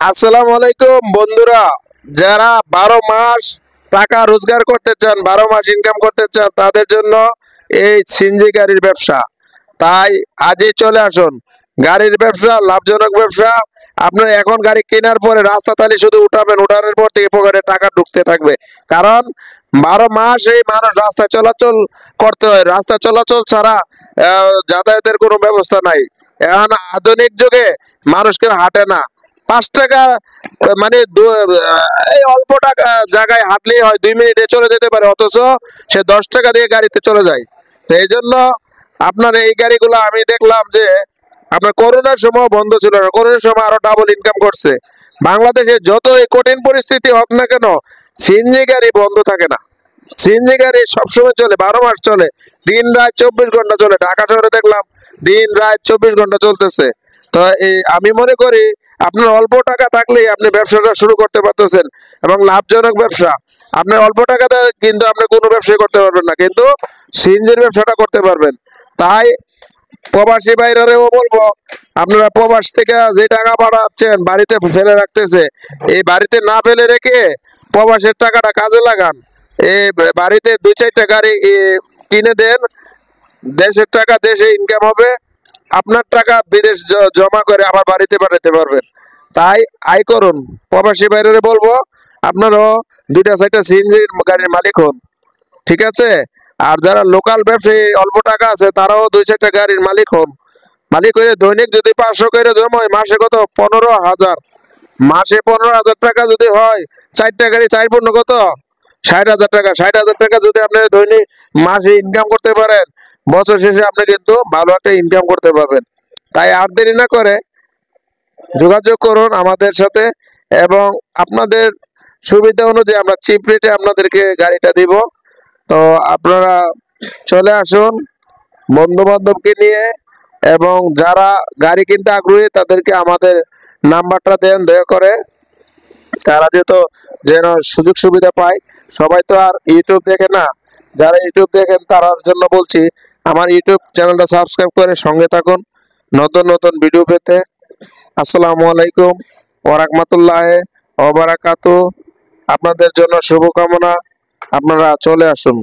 আসসালামু আলাইকুম বন্ধুরা, যারা 12 মাস টাকা রোজগার করতে চান, 12 মাস ইনকাম করতে চান, তাদের জন্য এই সিএনজি গাড়ির ব্যবসা। তাই আজই চলে আসুন। গাড়ির ব্যবসা লাভজনক ব্যবসা। আপনার এখন গাড়ি কেনার পরে রাস্তা তালি শুধু উঠাবেন, উঠানোর পর থেকে পকেটে টাকা ঢুকতে থাকবে। কারণ 12 মাস এই মানুষ রাস্তায় চলাচল করতে হয়, রাস্তা চলাচল ছাড়া যাতায়াতের কোনো ব্যবস্থা নাই। এখন আধুনিক যুগে মানুষকে হাঁটে না। 5 টাকা মানে এই অল্প টাকা জায়গায় হাঁটলেই হয়, 2 মিনিটে চলে যেতে পারে, অথচ সে 10 টাকা দিয়ে গাড়িতে চলে যায়। তো এই জন্য আপনার এই গাড়িগুলো আমি দেখলাম যে আপনার করোনার সময় বন্ধ ছিল না, করোনার সময় আরো ডাবল ইনকাম করছে। বাংলাদেশে যত এই কঠিন পরিস্থিতি হোক না কেন, সিএনজি গাড়ি বন্ধ থাকে না। সিএনজি গাড়ি সবসময় চলে, 12 মাস চলে, দিন রাত 24 ঘন্টা চলে। ঢাকা শহরে দেখলাম দিন রাত 24 ঘন্টা চলতেছে। তো এই আমি মনে করি আপনার অল্প টাকা থাকলেই আপনি ব্যবসাটা শুরু করতে পারতেছেন, এবং লাভজনক ব্যবসা। আপনার অল্প টাকাতে কিন্তু আপনি কোনো ব্যবসায় করতে পারবেন না, কিন্তু সিএনজির ব্যবসাটা করতে পারবেন। তাই প্রবাসী বাইরেও বলবো, আপনারা প্রবাস থেকে যে টাকা পাঠাচ্ছেন বাড়িতে ফেলে রাখতেছে, এই বাড়িতে না ফেলে রেখে প্রবাসের টাকাটা কাজে লাগান। এই বাড়িতে 2-4টা গাড়ি কিনে দেন, দেশের টাকা দেশে ইনকাম হবে, আপনার টাকা বিদেশ জমা করে আবার বাড়িতে পাঠাতে পারবেন। তাই আয় করুন। প্রবাসী বাইরে বলবো আপনারও 2টা-4টা সিএনজি গাড়ির মালিক হন, ঠিক আছে? আর যারা লোকাল ব্যবসায়ী অল্প টাকা আছে, তারাও 2-4টা গাড়ির মালিক হন। মালিক হয়ে দৈনিক যদি 500 করে জমায়, মাসে কত 15,000, মাসে 15,000 টাকা যদি হয়, 4টা গাড়ি 4 কত 60,000 টাকা। 60,000 টাকা যদি আপনি দৈনিক মাসে ইনকাম করতে পারেন, বছর শেষে আপনি কিন্তু ভালো একটা ইনকাম করতে পারবেন। তাই আর দেরি না করে যোগাযোগ করুন আমাদের সাথে, এবং আপনাদের সুবিধা অনুযায়ী আমরা চিপ রেটে আপনাদেরকে গাড়িটা দিব। তো আপনারা চলে আসুন বন্ধু বান্ধবকে নিয়ে, এবং যারা গাড়ি কিনতে আগ্রহী তাদেরকে আমাদের নাম্বারটা দেন দয়া করে, তারা যেন সুযোগ সুবিধা পায়। সবাই তো আর ইউটিউব দেখে না, যারা ইউটিউব দেখেন তার জন্য বলছি, আমার ইউটিউব চ্যানেলটা সাবস্ক্রাইব করে সঙ্গে থাকুন নতুন নতুন ভিডিও পেতে। আসসালামু আলাইকুম ওয়া রাহমাতুল্লাহি ওয়া বারাকাতুহু। আপনাদের জন্য শুভকামনা, আপনারা চলে আসুন।